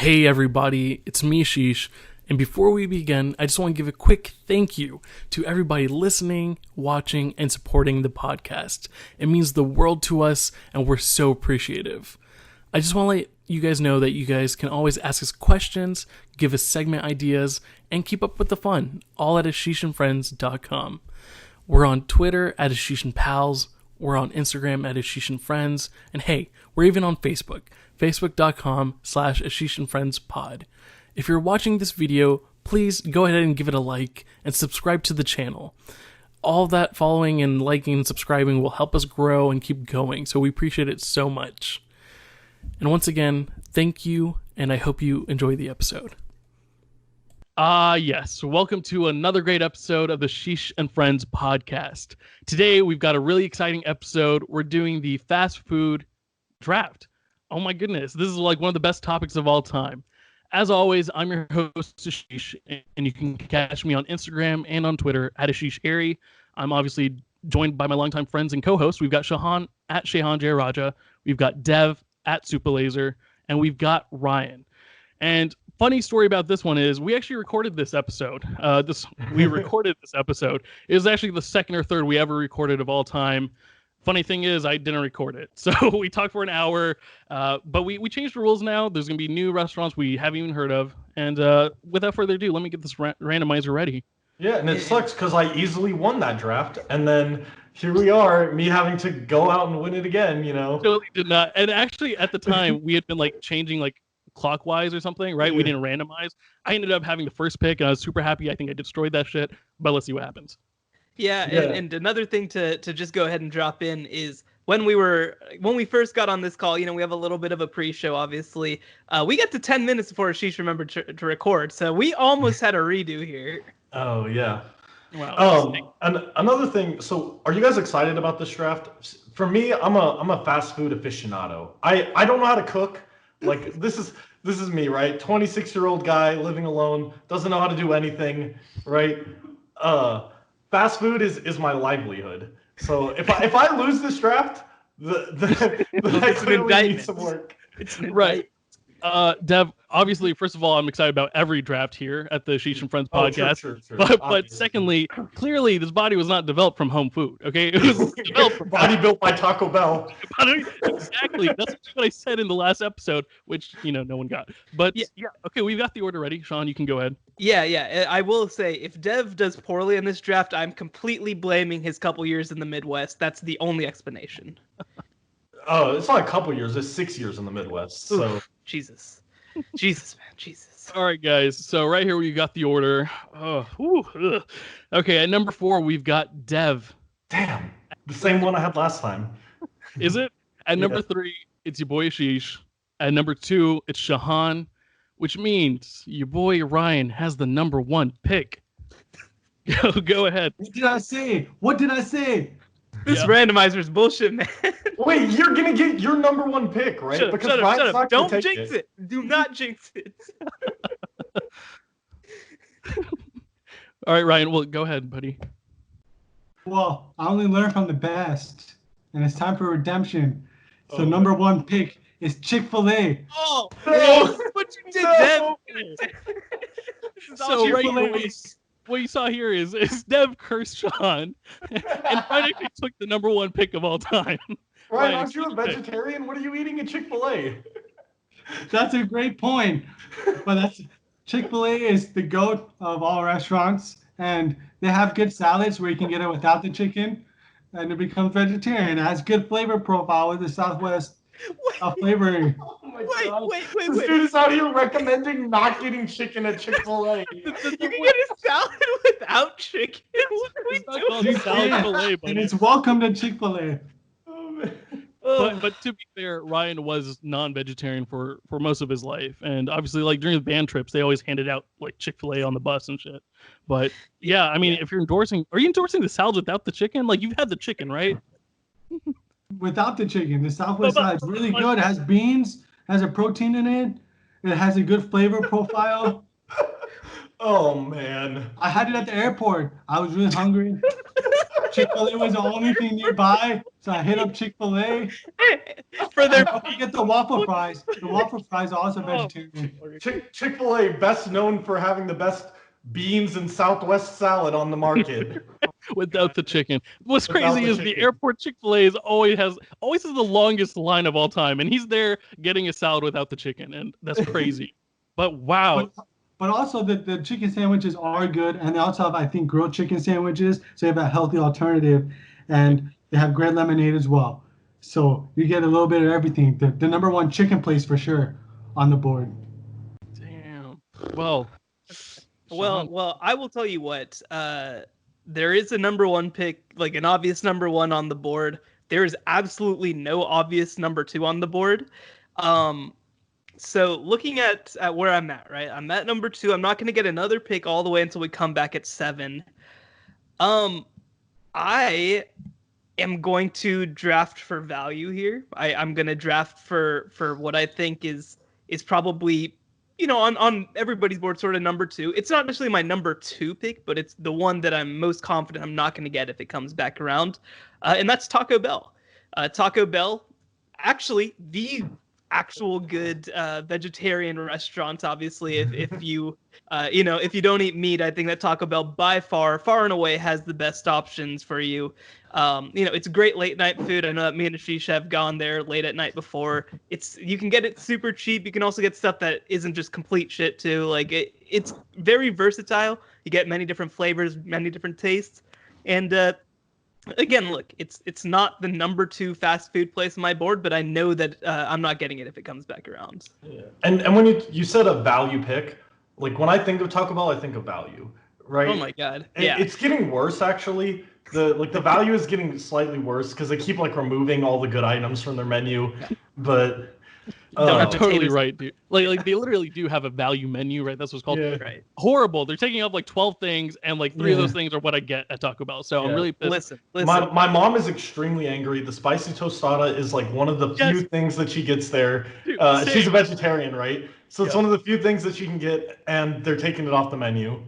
Hey everybody, it's me Ashish, and before we begin, I just want to give a quick thank you to everybody listening, watching, and supporting the podcast. It means the world to us, and we're so appreciative. I just want to let you guys know that you guys can always ask us questions, give us segment ideas, and keep up with the fun, all at AshishandFriends.com. We're on Twitter at AshishandPals, we're on Instagram at AshishandFriends, and hey, we're even on Facebook, facebook.com/AshishandFriendsPod. If you're watching this video, please go ahead and give it a like and subscribe to the channel. All that following and liking and subscribing will help us grow and keep going, so we appreciate it so much. And once again, thank you, and I hope you enjoy the episode. Yes. Welcome to another great episode of the Ashish and Friends podcast. Today, we've got a really exciting episode. We're doing the fast food draft. Oh my goodness. This is like one of the best topics of all time. As always, I'm your host, Ashish, and you can catch me on Instagram and on Twitter at AshishAri. I'm obviously joined by my longtime friends and co-hosts. We've got Shahan at Shahan J. Raja. We've got Dev at Superlaser, and we've got Ryan. And funny story about this one is we actually recorded this episode. We recorded this episode. It was actually the second or third we ever recorded of all time. Funny thing is, I didn't record it. So we talked for an hour, but we changed the rules now. There's going to be new restaurants we haven't even heard of. And without further ado, let me get this randomizer ready. Yeah, and it sucks because I easily won that draft. And then here we are, me having to go out and win it again, you know? Totally did not. And actually, at the time, we had been like changing like clockwise or something, right? Yeah. We didn't randomize. I ended up having the first pick, and I was super happy. I think I destroyed that shit, but let's see what happens. Yeah. And another thing to just go ahead and drop in is when we first got on this call, you know, we have a little bit of a pre-show, obviously. We got to 10 minutes before Ashish remembered to record, so we almost had a redo here. Oh, yeah. Wow. And another thing, so are you guys excited about this draft? For me, I'm a fast food aficionado. I don't know how to cook. Like, this is me, right? 26-year-old guy living alone, doesn't know how to do anything, right? Fast food is my livelihood. So if I lose this draft, I clearly need some work. It's right. Dev, obviously, first of all, I'm excited about every draft here at the Ashish and Friends podcast. True. But secondly, clearly, this body was not developed from home food, okay? It was developed from body built by Taco Bell. Exactly. That's what I said in the last episode, which, you know, no one got. But yeah. Okay, we've got the order ready. Sean, you can go ahead. Yeah. I will say, if Dev does poorly in this draft, I'm completely blaming his couple years in the Midwest. That's the only explanation. Oh, it's not a couple years. It's 6 years in the Midwest. So Oof, Jesus, man, Jesus. All right, guys. So right here we got the order. Okay, at number 4 we've got Dev. Damn, the same one I had last time. Is it? At number 3, it's your boy Ashish. At number 2, it's Shahan, which means your boy Ryan has the number 1 pick. Go ahead. What did I say? This randomizer is bullshit, man. Wait, you're gonna get your number 1 pick, right? Shut up. Don't jinx it. Do not jinx it. All right, Ryan. Well, go ahead, buddy. Well, I only learn from the best, and it's time for redemption. So number 1 pick is Chick-fil-A. Oh, no. What you did, Dev? So right here, what you saw here is Dev cursed Sean, and Ryan actually took the number 1 pick of all time. Ryan, aren't you a vegetarian? What are you eating at Chick-fil-A? That's a great point. But Chick-fil-A is the GOAT of all restaurants, and they have good salads where you can get it without the chicken, and it becomes vegetarian. It has good flavor profile with the Southwest flavoring. Wait. This dude is out here recommending not getting chicken at Chick-fil-A. You can get a salad without chicken. What are we doing? Filet, and it's welcome to Chick-fil-A. Oh, man. But to be fair, Ryan was non-vegetarian for most of his life, and obviously, like during the band trips, they always handed out like Chick-fil-A on the bus and shit. But yeah, I mean, if you're are you endorsing the salads without the chicken? Like you've had the chicken, right? Without the chicken, the Southwest side is really good. It has beans, has a protein in it. It has a good flavor profile. Oh man, I had it at the airport. I was really hungry. Chick-fil-A was the only thing nearby, so I hit up Chick-fil-A. For their Don't forget the waffle fries. The waffle fries are also vegetarian. Chick-fil-A, best known for having the best beans and Southwest salad on the market. Without the chicken. What's Without crazy the is the chicken. airport Chick-fil-A always has the longest line of all time, and he's there getting a salad without the chicken, and that's crazy. But wow. But also the chicken sandwiches are good, and they also have, I think, grilled chicken sandwiches, so you have a healthy alternative, and they have great lemonade as well. So you get a little bit of everything. The number one chicken place for sure on the board. Damn. Well, Well, I will tell you what. There is a number one pick, like an obvious number one on the board. There is absolutely no obvious number two on the board. So looking at where I'm at, right? I'm at number two. I'm not going to get another pick all the way until we come back at 7. I am going to draft for value here. I'm going to draft for what I think is probably, on everybody's board, sort of number 2. It's not necessarily my number 2 pick, but it's the one that I'm most confident I'm not going to get if it comes back around. And that's Taco Bell. Taco Bell, actually, the actual good vegetarian restaurant. Obviously, if you if you don't eat meat, I think that Taco Bell by far and away has the best options for you. It's great late night food. I know that me and Ashish have gone there late at night before. You can get it super cheap. You can also get stuff that isn't just complete shit too. Like it's very versatile. You get many different flavors, many different tastes, and again, look, it's not the number 2 fast food place on my board, but I know that I'm not getting it if it comes back around. Yeah. And when you said a value pick, like when I think of Taco Bell, I think of value, right? Oh my god, yeah. It's getting worse actually. The value is getting slightly worse because they keep like removing all the good items from their menu, but. You're totally right, dude. Like they literally do have a value menu, right? That's what's called. Yeah. Right. Horrible. They're taking up like 12 things, and like 3 of those things are what I get at Taco Bell. So I'm really pissed. Listen. My mom is extremely angry. The spicy tostada is like one of the few things that she gets there. Dude, she's a vegetarian, right? So it's Yeah. one of the few things that she can get, and they're taking it off the menu.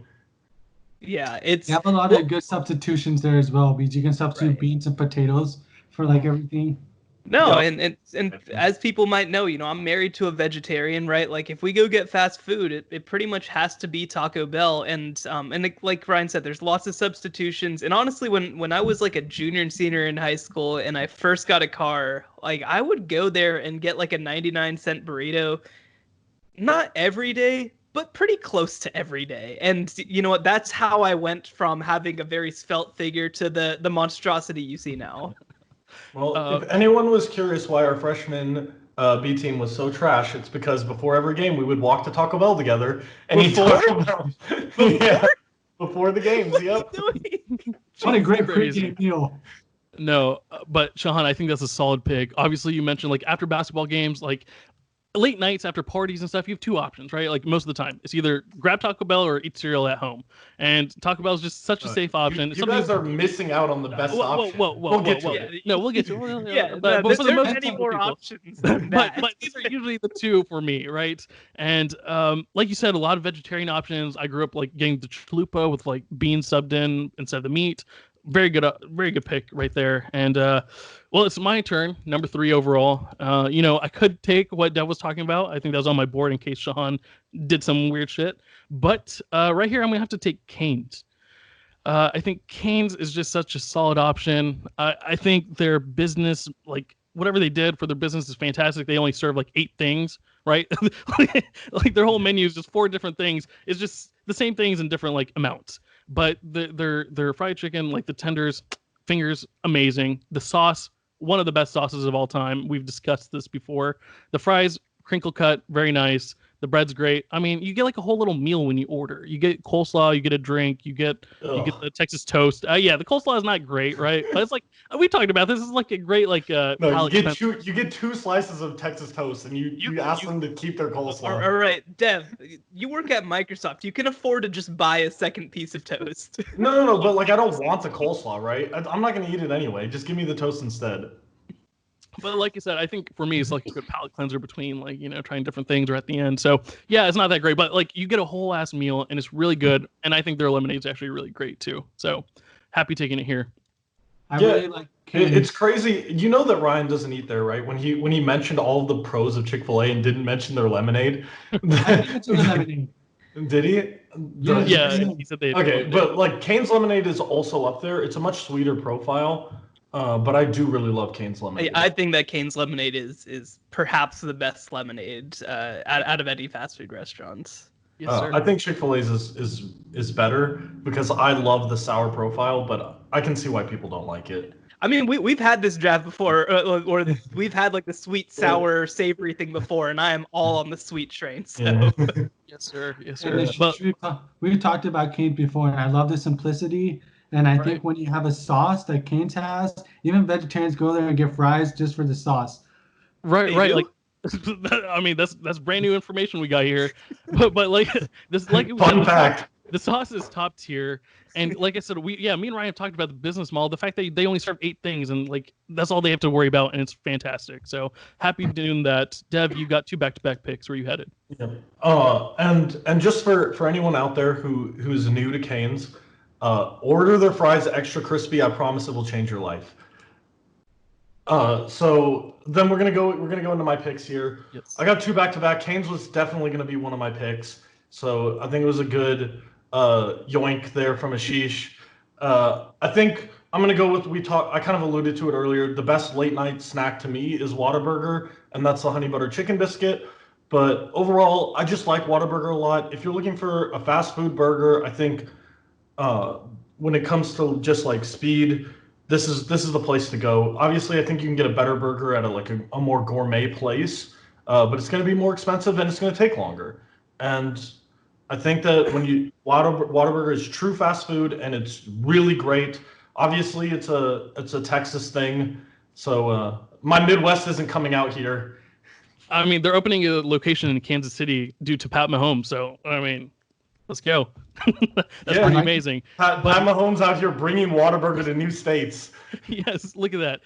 Yeah, it's You have a lot of good substitutions there as well, because you can substitute beans and potatoes for like everything. No, Yeah. and as people might know, I'm married to a vegetarian, right? Like if we go get fast food, it pretty much has to be Taco Bell, and like Ryan said, there's lots of substitutions. And honestly, when I was like a junior and senior in high school and I first got a car, like I would go there and get like a 99-cent burrito, not every day, but pretty close to every day. And you know what? That's how I went from having a very svelte figure to the monstrosity you see now. Well, if anyone was curious why our freshman B team was so trash, it's because before every game we would walk to Taco Bell together and eat Taco Bell. Yeah, before the games. Yep. What a great Crazy. pregame meal. No, but Shahan, I think that's a solid pick. Obviously, you mentioned like after basketball games, like late nights after parties and stuff, you have 2 options, right? Like most of the time, it's either grab Taco Bell or eat cereal at home. And Taco Bell is just such a safe option. You guys are missing out on the best option. We'll get to it. No, we'll get to it. Yeah, but there's for the most many part, more people- options than that. but these are usually the 2 for me, right? And like you said, a lot of vegetarian options. I grew up like getting the chalupa with like beans subbed in instead of the meat. Very good pick right there. And well, it's my turn, number 3 overall. I could take what Dev was talking about. I think that was on my board in case Shahan did some weird shit. But right here, I'm gonna have to take Cane's. I think Cane's is just such a solid option. I think their business, like whatever they did for their business, is fantastic. They only serve like 8 things, right? Like their whole menu is just 4 different things. It's just the same things in different like amounts. But their fried chicken, like the tenders, fingers, amazing. The sauce, one of the best sauces of all time. We've discussed this before. The fries, crinkle cut, very nice. The bread's great. I mean, you get like a whole little meal when you order. You get coleslaw, you get a drink, you get the Texas toast. Yeah, the coleslaw is not great, right? But it's like we talked about. This is like a great like. No, you get 2 slices of Texas toast, and you ask them to keep their coleslaw. All right, Dev, you work at Microsoft. You can afford to just buy a second piece of toast. No, but like I don't want the coleslaw, right? I'm not gonna eat it anyway. Just give me the toast instead. But like I said, I think for me, it's like a good palate cleanser between like, trying different things or at the end. So yeah, it's not that great, but like you get a whole ass meal and it's really good. And I think their lemonade's actually really great too. So happy taking it here. I Yeah, really like it's Cane's. crazy. You know that Ryan doesn't eat there, right? When he mentioned all of the pros of Chick-fil-A and didn't mention their lemonade. I didn't mention the lemonade. Did he? Did I Yes, just Yeah, miss yeah. it? he said they had Okay, lemonade. but like Cane's lemonade is also up there. It's a much sweeter profile, but I do really love Cane's lemonade. I think that Cane's lemonade is perhaps the best lemonade out of any fast food restaurants. Yes, sir. I think Chick-fil-A's is better because I love the sour profile, but I can see why people don't like it. I mean, we've had this draft before, or we've had like the sweet, sour, savory thing before, and I am all on the sweet train. So Yeah. Yes, sir. Yes, And sir. But we've talked about Cane's before, and I love the simplicity. And I right, think when you have a sauce that Cane's has, even vegetarians go there and get fries just for the sauce. right, they right. do. Like, I mean, that's brand new information we got here. But like this, like we said, Fun fact. the sauce is top tier. And like I said, me and Ryan have talked about the business model. The fact that they only serve 8 things and like that's all they have to worry about, and it's fantastic. So happy doing that. Dev, you got 2 back-to-back picks. Where you headed? Yeah. And just for anyone out there who's new to Cane's, order their fries extra crispy. I promise it will change your life. So then we're gonna go into my picks here. Yes. I got 2 back-to-back. Cane's was definitely gonna be one of my picks. So I think it was a good yoink there from Ashish. I think I'm gonna go with I kind of alluded to it earlier. The best late night snack to me is Whataburger, and that's the honey butter chicken biscuit. But overall, I just like Whataburger a lot. If you're looking for a fast food burger, I think uh, when it comes to just like speed, this is the place to go. Obviously, I think you can get a better burger at a more gourmet place, but it's going to be more expensive and it's going to take longer. And I think that Whataburger is true fast food and it's really great. Obviously, it's a Texas thing, so my Midwest isn't coming out here. I mean, they're opening a location in Kansas City due to Pat Mahomes. So I mean, let's go. That's Yeah. pretty amazing. Pat Mahomes out here bringing Whataburger to new states. Yes, look at that.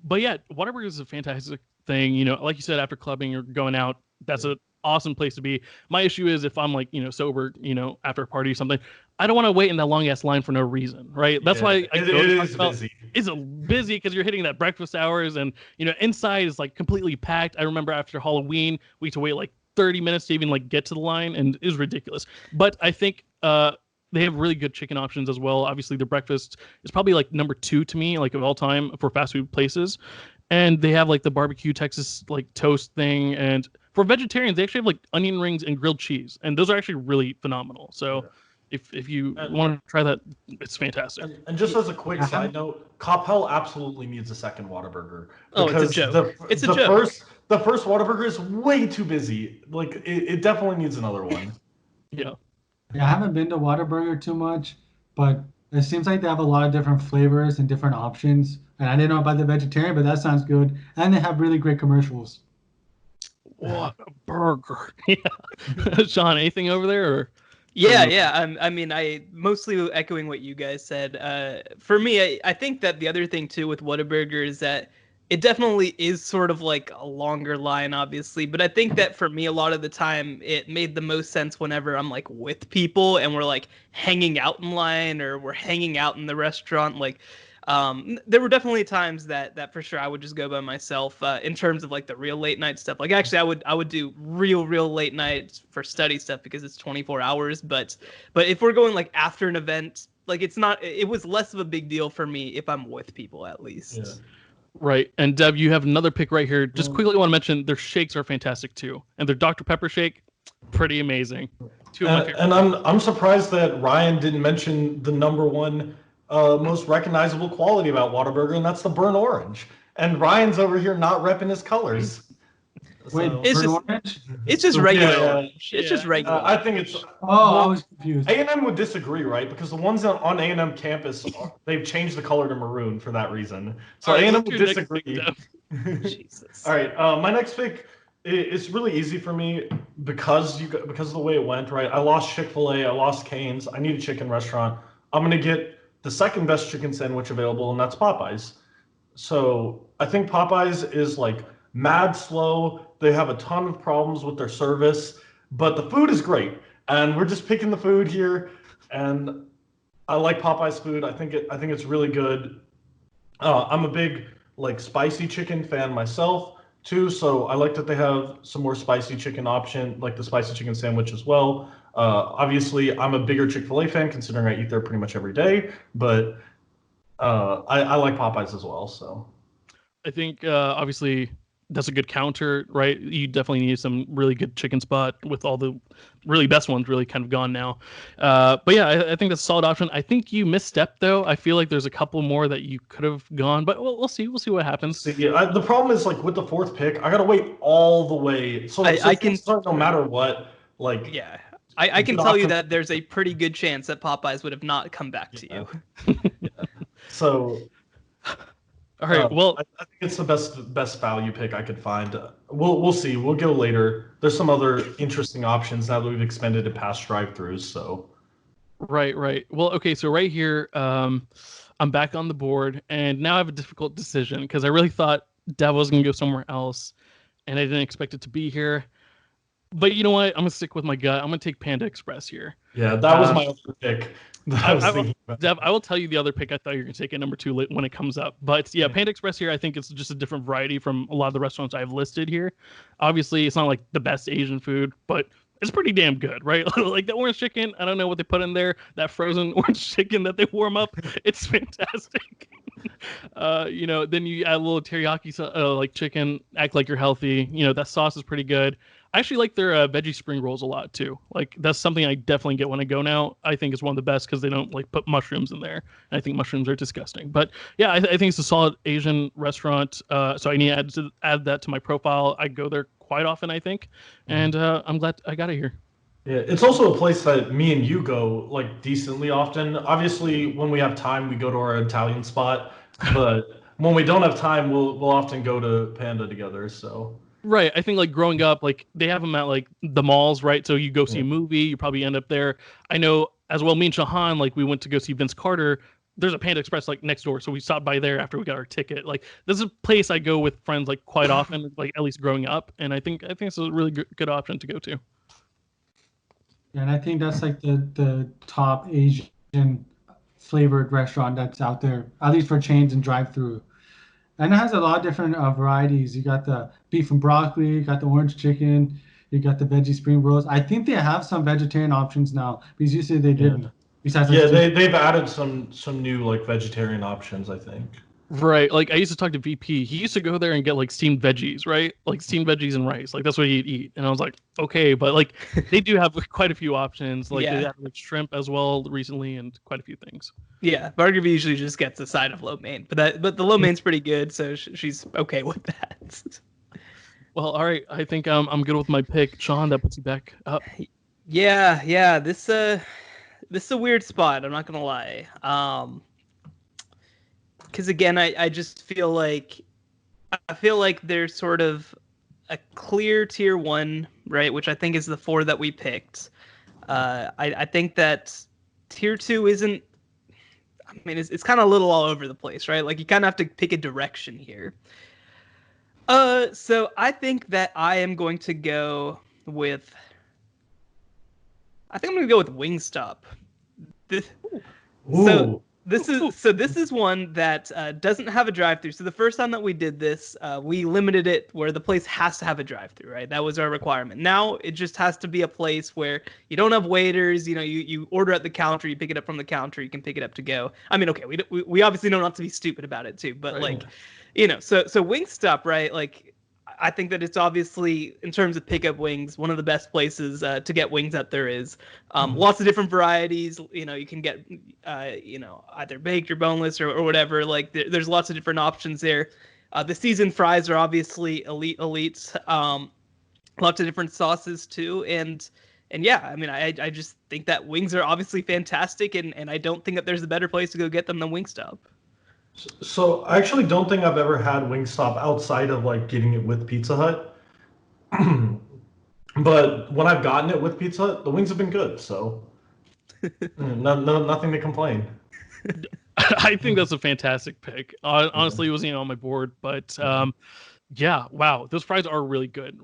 But yeah, Whataburger is a fantastic thing. You know, like you said, after clubbing or going out, that's an awesome place to be. My issue is if I'm like, sober, after a party or something, I don't want to wait in that long ass line for no reason, right? That's why it is busy. It's busy because you're hitting that breakfast hours, and inside is like completely packed. I remember after Halloween, we had to wait like 30 minutes to even like get to the line, and it was ridiculous. But I think they have really good chicken options as well. Obviously, their breakfast is probably like number 2 to me, like of all time for fast food places. And they have like the barbecue Texas like toast thing, and for vegetarians, they actually have like onion rings and grilled cheese, and those are actually really phenomenal. So if you want to try that, it's fantastic. And just as a quick side note, Coppell absolutely needs a second Whataburger. Oh, it's a joke. It's a joke. The first Whataburger is way too busy. Like it definitely needs another one. Yeah. Yeah, I haven't been to Whataburger too much, but it seems like they have a lot of different flavors and different options. And I didn't know about the vegetarian, but that sounds good. And they have really great commercials. What a burger. Yeah. Sean, anything over there? Or? Yeah. I mean, I mostly echoing what you guys said. For me, I think that the other thing too with Whataburger is that it definitely is sort of like a longer line, obviously. But I think that for me, a lot of the time, it made the most sense whenever I'm like with people and we're like hanging out in line or we're hanging out in the restaurant. Like, there were definitely times that for sure I would just go by myself in terms of like the real late night stuff. Like actually I would do real late nights for study stuff because it's 24 hours. But if we're going like after an event, like it was less of a big deal for me if I'm with people at least. Yeah. Right. And Dev, you have another pick right here. Just quickly want to mention their shakes are fantastic too. And their Dr. Pepper shake, pretty amazing. And I'm surprised that Ryan didn't mention the number one most recognizable quality about Whataburger, and that's the burnt orange. And Ryan's over here not repping his colors. Wait, it's just regular Yeah. orange. It's just regular. I think it's. I was confused. A&M would disagree, right? Because the ones on A&M campus, they've changed the color to maroon for that reason. So All right, A&M let's would do next disagree. pick, Jesus. All right, my next pick. It's really easy for me because of the way it went. Right, I lost Chick-fil-A, I lost Cane's. I need a chicken restaurant. I'm gonna get the second best chicken sandwich available, and that's Popeyes. So I think Popeyes is like mad slow. They have a ton of problems with their service, but the food is great. And we're just picking the food here. And I like Popeyes food. I think it's really good. I'm a big like spicy chicken fan myself too, so I like that they have some more spicy chicken option, like the spicy chicken sandwich as well. Obviously, I'm a bigger Chick-fil-A fan considering I eat there pretty much every day, but I like Popeyes as well. So I think obviously that's a good counter, right? You definitely need some really good chicken spot with all the really best ones really kind of gone now. But yeah, I think that's a solid option. I think you misstepped though. I feel like there's a couple more that you could have gone, but we'll see. We'll see what happens. see, yeah, the problem is like with the fourth pick, I gotta wait all the way. So I can start no matter what. Like yeah. I can tell you that there's a pretty good chance that Popeyes would have not come back to you. So all right. Well, I think it's the best value pick I could find. We'll see. We'll go later. There's some other interesting options now that we've expanded it past drive-throughs. So right. Well, okay. So right here, I'm back on the board, and now I have a difficult decision because I really thought Dev was gonna go somewhere else, and I didn't expect it to be here. But you know what? I'm gonna stick with my gut. I'm gonna take Panda Express here. yeah, that was my other pick. Dev, I will tell you the other pick I thought you were going to take at number 2 when it comes up. But yeah, Panda Express here, I think it's just a different variety from a lot of the restaurants I've listed here. Obviously, it's not like the best Asian food, but it's pretty damn good, right? Like the orange chicken, I don't know what they put in there. That frozen orange chicken that they warm up, it's fantastic. Then you add a little teriyaki like chicken, act like you're healthy. That sauce is pretty good. I actually like their veggie spring rolls a lot too. Like that's something I definitely get when I go now. I think it's one of the best because they don't like put mushrooms in there. And I think mushrooms are disgusting. But yeah, I think it's a solid Asian restaurant. So I need to add that to my profile. I go there quite often, I think, and I'm glad I got it here. Yeah, it's also a place that me and you go like decently often. Obviously, when we have time, we go to our Italian spot, but when we don't have time, we'll often go to Panda together. So right, I think like growing up, like they have them at like the malls, right? So you go see a movie, you probably end up there. I know as well. Me and Shahan, like we went to go see Vince Carter. There's a Panda Express like next door, so we stopped by there after we got our ticket. Like this is a place I go with friends like quite often, like at least growing up, and I think it's a really good option to go to. And I think that's like the top Asian flavored restaurant that's out there, at least for chains and drive-through. And it has a lot of different varieties. You got the beef and broccoli, you got the orange chicken, you got the veggie spring rolls. I think they have some vegetarian options now because usually they didn't. Besides, they've added some new like vegetarian options, I think. Right. Like I used to talk to VP. He used to go there and get like steamed veggies, right? Like steamed veggies and rice. Like that's what he'd eat. And I was like, okay, but like they do have quite a few options. Like they have like shrimp as well recently and quite a few things. Yeah, Bargravy usually just gets a side of lo mein, but the lo mein's pretty good, so she's okay with that. Well, all right. I think I'm good with my pick. Sean, that puts you back up. Yeah. This is a weird spot. I'm not gonna lie. Because again, I just feel like there's sort of a clear tier 1, right? Which I think is the 4 that we picked. I think that tier 2 isn't. I mean, it's kind of a little all over the place, right? Like you kind of have to pick a direction here. So I think that I am going to go with. I think I'm going to go with Wingstop. This is one that doesn't have a drive-through. So the first time that we did this, we limited it where the place has to have a drive-through, right? That was our requirement. Now it just has to be a place where you don't have waiters. You order at the counter, you pick it up from the counter, you can pick it up to go. I mean, okay, we obviously know not to be stupid about it too, but right. So Wingstop, right? Like I think that it's obviously, in terms of pickup wings, one of the best places to get wings that there is. Lots of different varieties. You can get, either baked or boneless or whatever. Like there's lots of different options there. The seasoned fries are obviously elite. Lots of different sauces too, and yeah, I mean, I just think that wings are obviously fantastic, and I don't think that there's a better place to go get them than Wingstop. So I actually don't think I've ever had Wingstop outside of like getting it with Pizza Hut. But when I've gotten it with Pizza Hut, the wings have been good. So nothing to complain. I think that's a fantastic pick. Honestly, it wasn't on my board, but yeah, wow, those fries are really good,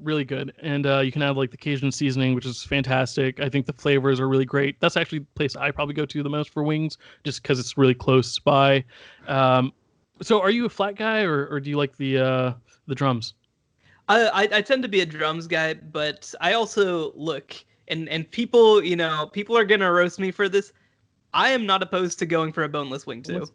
and you can add like the Cajun seasoning, which is fantastic. I think the flavors are really great. That's actually the place I probably go to the most for wings, just because it's really close by. So are you a flat guy or do you like the drums? I tend to be a drums guy, but I also look and people, people are gonna roast me for this. I am not opposed to going for a boneless wing too.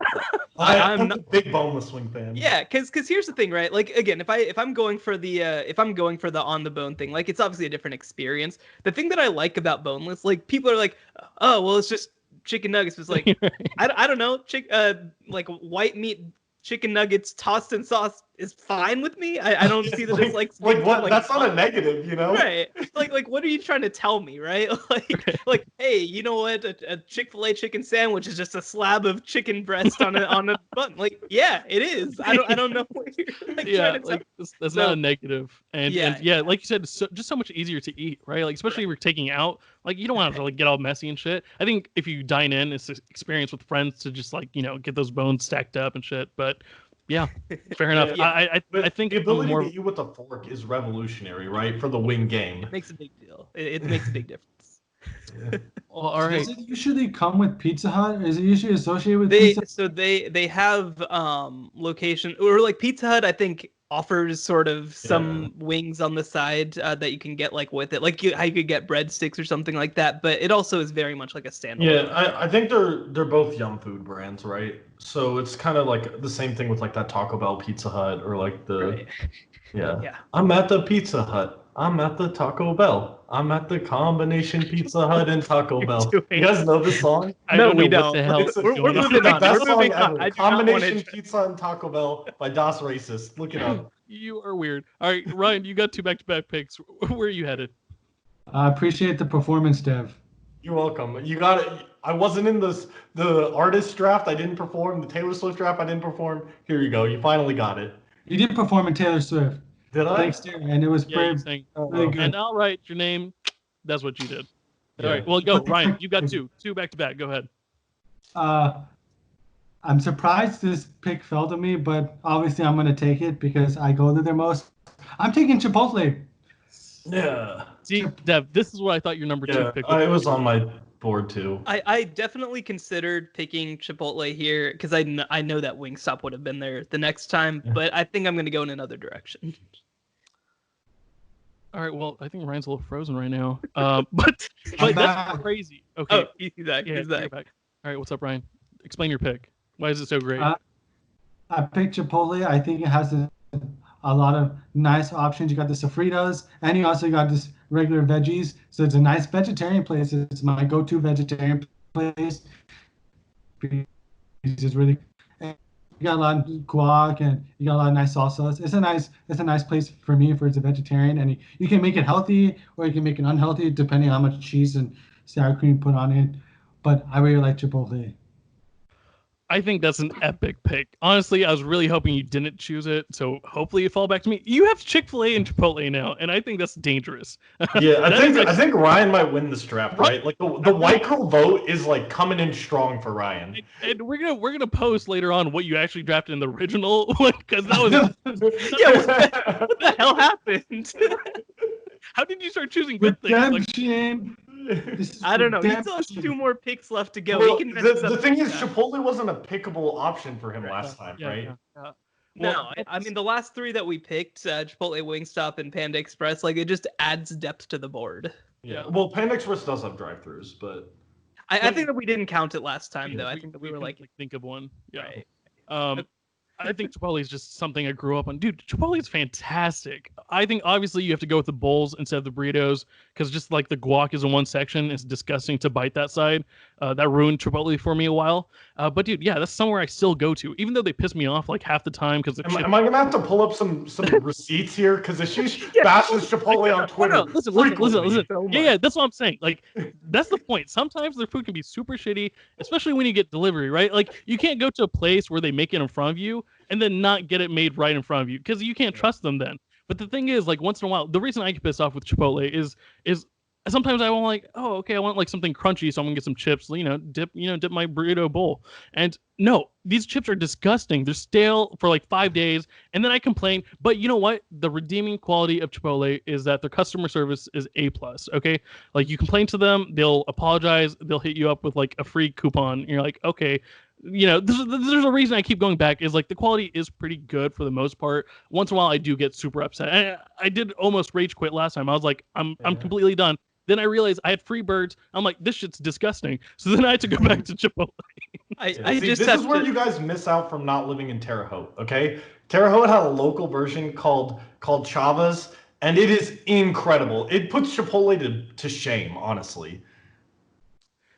I'm a big boneless wing fan. Yeah, because here's the thing, right? Like again, if I'm going for the on the bone thing, like it's obviously a different experience. The thing that I like about boneless, like people are like, oh well, it's just chicken nuggets. It's like I don't know, like white meat chicken nuggets tossed in sauce is fine with me. I don't see that it's like what? Like, that's not a negative, right? Like what are you trying to tell me, right? like hey, you know what? A Chick-fil-A chicken sandwich is just a slab of chicken breast on a bun. Like yeah, it is. I don't know what you're trying to tell. That's not a negative. And yeah, like you said, it's just so much easier to eat, right? Like especially if you're taking out, like you don't want to like get all messy and shit. I think if you dine in, it's an experience with friends to just like get those bones stacked up and shit. But yeah, fair enough. Yeah. I think the ability to eat with a fork is revolutionary, right? For the wing game. It makes a big deal. It makes a big difference. Yeah. Well, all right. Does it usually come with Pizza Hut? Is it usually associated with Pizza Hut? So they have location, or like Pizza Hut, I think offers sort of some wings on the side that you can get like with it, like how you could get breadsticks or something like that. But it also is very much like a standalone. Yeah, I think they're both Yum food brands, right? So it's kind of like the same thing with like that Taco Bell, Pizza Hut, or like the Right. yeah. I'm at the Pizza Hut. I'm at the Taco Bell. I'm at the combination Pizza Hut and Taco Bell. You guys know this song? No, we know what don't. the hell. We're moving on. Best We're moving song on. ever. Combination Pizza and Taco Bell by Das Racist. Look it up. You are weird. All right, Ryan, you got 2 back-to-back picks. Where are you headed? I appreciate the performance, Dev. You're welcome. You got it. I wasn't in the artist draft. I didn't perform. The Taylor Swift draft. I didn't perform. Here you go. You finally got it. You did perform in Taylor Swift. Did I? Thanks, dear. And it was Yeah, very, really good. and I'll write your name. That's what you did. All right. Well, go, Ryan. You got 2 back-to-back. Go ahead. I'm surprised this pick fell to me, but obviously I'm going to take it because I go to their most. I'm taking Chipotle. Yeah. See, Dev, this is what I thought your number 2 pick was. It was on my board too. I definitely considered picking Chipotle here because I know that Wingstop would have been there the next time, but I think I'm going to go in another direction. All right. Well, I think Ryan's a little frozen right now. But that's crazy. Okay. Oh, he's back. He's back. All right. What's up, Ryan? Explain your pick. Why is it so great? I picked Chipotle. I think it has a lot of nice options. You got the sofritas, and you also got this regular veggies. So it's a nice vegetarian place. It's my go-to vegetarian place. It's really, you got a lot of guac and you got a lot of nice salsas. It's a nice place for me if it's a vegetarian, and you can make it healthy or you can make it unhealthy depending on how much cheese and sour cream you put on it. But I really like Chipotle. I think that's an epic pick. Honestly, I was really hoping you didn't choose it, so hopefully it fall back to me. You have Chick-fil-A and Chipotle now, and I think that's dangerous. Yeah, I think Ryan might win this draft, right? Like the white girl vote is like coming in strong for Ryan. And we're gonna post later on what you actually drafted in the original one because that was what the hell happened? How did you start choosing good things? I don't know. He still has 2 more picks left to go. Well, the thing is, Chipotle wasn't a pickable option for him last time, right? Yeah. No, I mean the last 3 that we picked, Chipotle, Wingstop, and Panda Express, like it just adds depth to the board. Yeah. Well, Panda Express does have drive-throughs, but I think that we didn't count it last time though. I think that we were like think of one. Yeah. Right. I think Chipotle is just something I grew up on. Dude, Chipotle is fantastic. I think obviously you have to go with the bowls instead of the burritos because just like the guac is in one section, it's disgusting to bite that side. That ruined Chipotle for me a while. But dude, yeah, that's somewhere I still go to, even though they piss me off like half the time because am I gonna have to pull up some receipts here? Because Ashish bashes Chipotle on Twitter. No, listen. Yeah, that's what I'm saying. Like, that's the point. Sometimes their food can be super shitty, especially when you get delivery, right? Like, you can't go to a place where they make it in front of you and then not get it made right in front of you because you can't trust them then. But the thing is, like, once in a while, the reason I get pissed off with Chipotle is sometimes I want like, oh, okay, I want like something crunchy, so I'm gonna get some chips, dip my burrito bowl. And no, these chips are disgusting. They're stale for like 5 days, and then I complain. But you know what? The redeeming quality of Chipotle is that their customer service is A+. Okay, like you complain to them, they'll apologize, they'll hit you up with like a free coupon. And you're like, okay, there's a reason I keep going back is like the quality is pretty good for the most part. Once in a while, I do get super upset. I did almost rage quit last time. I was like, I'm completely done. Then I realized I had free birds. I'm like, this shit's disgusting. So then I had to go back to Chipotle. This is where you guys miss out from not living in Terre Haute. Okay, Terre Haute had a local version called Chavas, and it is incredible. It puts Chipotle to shame, honestly.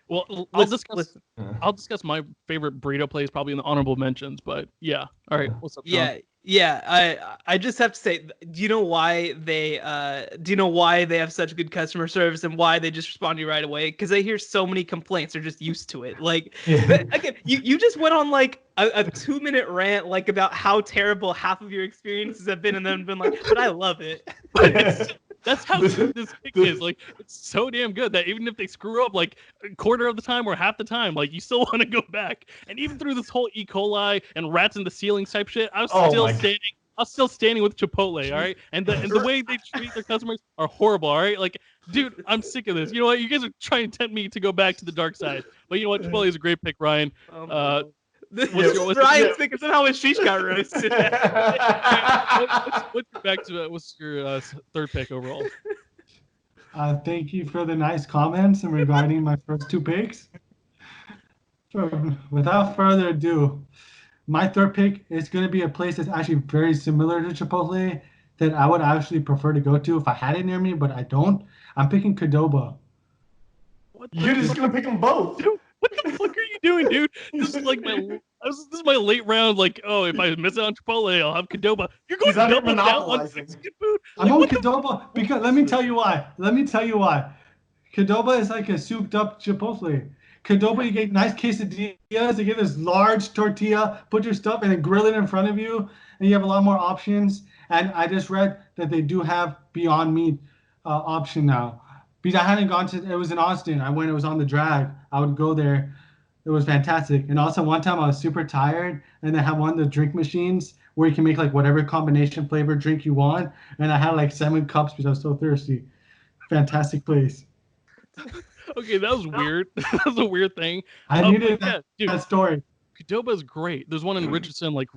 Well, I'll discuss my favorite burrito place probably in the honorable mentions, but yeah. All right, what's up, Sean? Yeah. I just have to say, do you know why they have such good customer service and why they just respond to you right away? Because I hear so many complaints. They're just used to it. Like, again, you just went on like a 2-minute rant like about how terrible half of your experiences have been, and then been like, but I love it. That's how good this pick is. Like, it's so damn good that even if they screw up like a quarter of the time or half the time, like you still want to go back. And even through this whole E. coli and rats in the ceilings type shit, I was still standing with Chipotle, all right? And the way they treat their customers are horrible, all right? Like, dude, I'm sick of this. You know what? You guys are trying to tempt me to go back to the dark side. But you know what? Chipotle is a great pick, Ryan. Ryan's thinking somehow Ashish got roasted. What's your third pick overall? Thank you for the nice comments and regarding my first 2 picks. Without further ado, my third pick is going to be a place that's actually very similar to Chipotle that I would actually prefer to go to if I had it near me, but I don't. I'm picking Qdoba. You're just going to pick them both. Dude, what the fuck are you doing, dude? This is like my late round. Like, oh, if I miss out on Chipotle, I'll have Qdoba. You're going to double down on Mexican food. I'm on Qdoba because let me tell you why. Qdoba is like a souped up Chipotle. Qdoba, you get nice quesadillas. You get this large tortilla, put your stuff, and then grill it in front of you, and you have a lot more options. And I just read that they do have Beyond Meat option now. Because I hadn't gone to, it was in Austin. It was on the drag. I would go there. It was fantastic. And also one time I was super tired, and they have one of the drink machines where you can make like whatever combination flavor drink you want. And I had like 7 cups because I was so thirsty. Fantastic place. Okay, that was weird. That was a weird thing. I needed that story. Qdoba is great. There's one in Richardson, like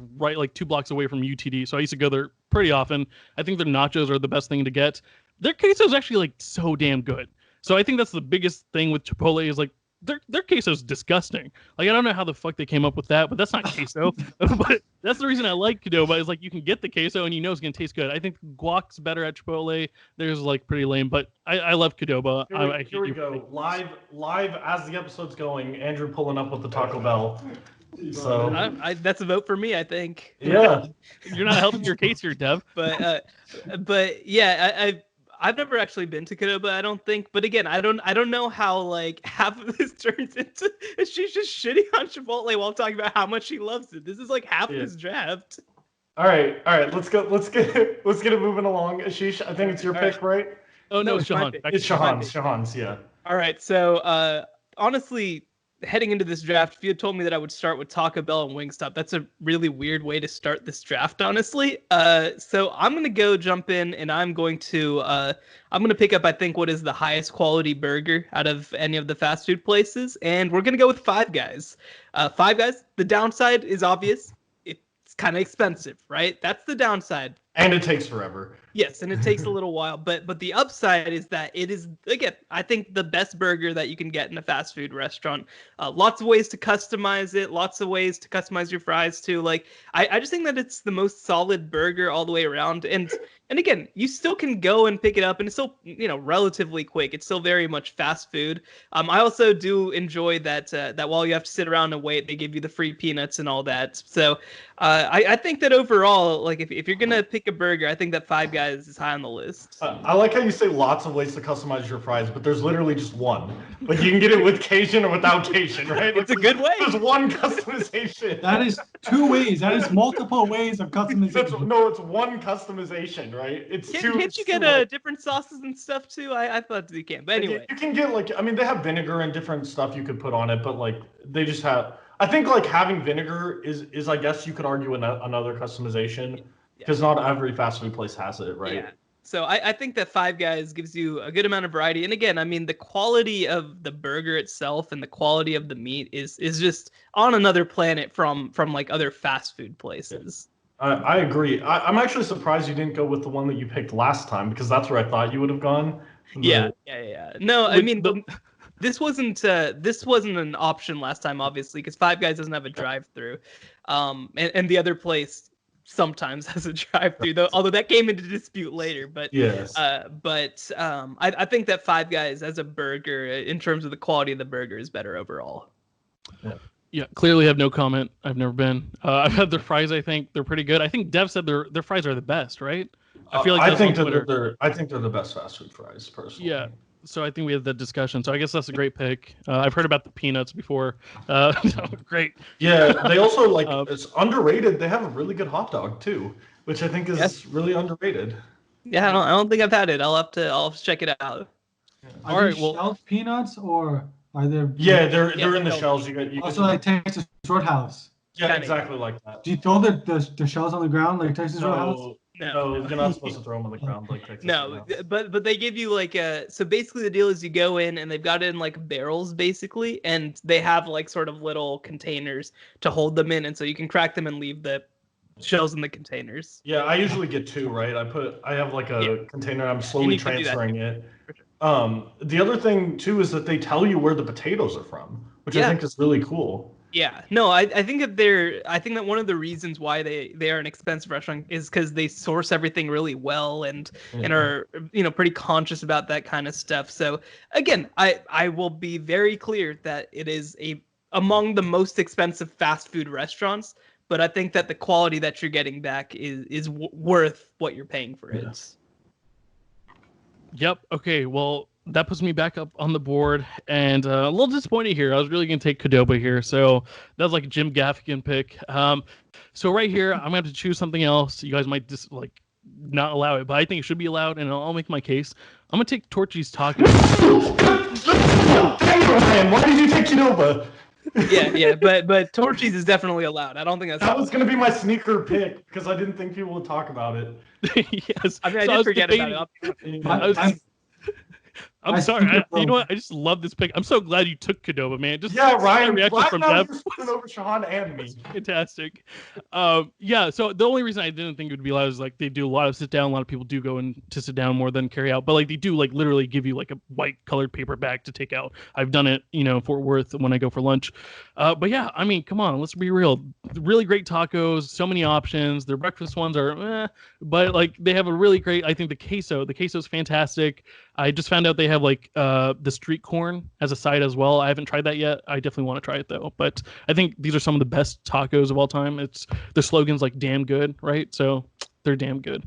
2 blocks away from UTD. So I used to go there pretty often. I think their nachos are the best thing to get. Their queso is actually like so damn good. So I think that's the biggest thing with Chipotle is like their queso is disgusting. Like I don't know how the fuck they came up with that, but that's not queso. But that's the reason I like Qdoba is like you can get the queso and you know it's gonna taste good. I think guac's better at Chipotle. There's like pretty lame, but I love Qdoba. Here we go. Live as the episode's going. Andrew pulling up with the Taco Bell. So that's a vote for me, I think. Yeah, you're not helping your case here, Dev. But yeah, I've never actually been to Qdoba, I don't think. But again, I don't know how like half of this turns into she's just shitting on Chipotle while talking about how much she loves it. This is like half of this draft. All right. Let's get it moving along. Ashish, I think it's your pick, right? Oh no, it's Shahan. It's Shahan's, yeah. All right. So honestly, heading into this draft, if you had told me that I would start with Taco Bell and Wingstop, that's a really weird way to start this draft, honestly. So I'm gonna go jump in, and I'm gonna pick up, I think, what is the highest quality burger out of any of the fast food places, and we're gonna go with Five Guys. Five Guys. The downside is obvious. It's kind of expensive, right? That's the downside. And it takes forever. Yes, and it takes a little while, but the upside is that it is, again, I think the best burger that you can get in a fast food restaurant. Lots of ways to customize it, lots of ways to customize your fries too. Like I just think that it's the most solid burger all the way around. And again, you still can go and pick it up, and it's still, relatively quick. It's still very much fast food. I also do enjoy that while you have to sit around and wait, they give you the free peanuts and all that. So I think that overall, like if you're gonna pick a burger, I think that Five Guys is high on the list. I like how you say lots of ways to customize your fries, but there's literally just one. Like you can get it with Cajun or without Cajun, right? It's a good way. There's one customization. That is 2 ways. That is multiple ways of customization. It's one customization, right? Can't you get different sauces and stuff too? I thought you can, but anyway. You can get they have vinegar and different stuff you could put on it, but like they just have. I think like having vinegar is I guess you could argue another customization. Because not every fast food place has it, right? So I think that Five Guys gives you a good amount of variety. And again, I mean, the quality of the burger itself and the quality of the meat is just on another planet from like other fast food places. I agree. I'm actually surprised you didn't go with the one that you picked last time, because that's where I thought you would have gone. Yeah. No, I mean, this wasn't an option last time, obviously, because Five Guys doesn't have a drive-through, and the other place sometimes has a drive-through, though. Although that came into dispute later, but yes. I think that Five Guys as a burger, in terms of the quality of the burger, is better overall. Yeah, clearly have no comment. I've never been. I've had their fries. I think they're pretty good. I think Dev said their fries are the best, right? I feel like I think they're the best fast food fries, personally. Yeah. So I think we had that discussion. So I guess that's a great pick. I've heard about the peanuts before. Great. Yeah, they also it's underrated. They have a really good hot dog too, which I think is really underrated. Yeah, I don't think I've had it. I'll have to check it out. Yeah. Are they shelled peanuts or are they? Yeah, they're in the shells. You also like Texas Roadhouse. Yeah, exactly like that. Do you throw the shells on the ground like Texas Roadhouse? No, you're not supposed to throw them on the ground like Texas. No, but they give you like so basically the deal is you go in and they've got it in like barrels basically, and they have like sort of little containers to hold them in, and so you can crack them and leave the shells in the containers. Yeah, I usually get two, right? I have like a container. I'm slowly transferring it. Sure. The other thing too is that they tell you where the potatoes are from, which I think is really cool. Yeah, no, I think that one of the reasons why they are an expensive restaurant is because they source everything really well and are pretty conscious about that kind of stuff. So again, I will be very clear that it is among the most expensive fast food restaurants, but I think that the quality that you're getting back is worth what you're paying for it. Yep. Okay. Well, that puts me back up on the board, and a little disappointed here. I was really going to take Qdoba here, so that was like a Jim Gaffigan pick. So right here, I'm going to have to choose something else. You guys might just not allow it, but I think it should be allowed, and I'll make my case. I'm going to take Torchy's Tacos. Why did you take Qdoba? Yeah, but Torchy's is definitely allowed. I don't think that was going to be my sneaker pick because I didn't think people would talk about it. Yes, I mean, I did forget about it. I'm sorry. You know what? I just love this pick. I'm so glad you took Qdoba, man. Ryan. Reaction from Dev. Over Sean and me. Fantastic. Yeah. So the only reason I didn't think it would be allowed is they do a lot of sit down. A lot of people do go in to sit down more than carry out, but they do literally give you a white colored paper bag to take out. I've done it, in Fort Worth when I go for lunch. But yeah, I mean, come on, let's be real. Really great tacos. So many options. Their breakfast ones are, but they have a really great. I think the queso is fantastic. I just found out they have the street corn as a side as well. I haven't tried that yet. I definitely want to try it though. But I think these are some of the best tacos of all time. The slogan's damn good, right? So they're damn good.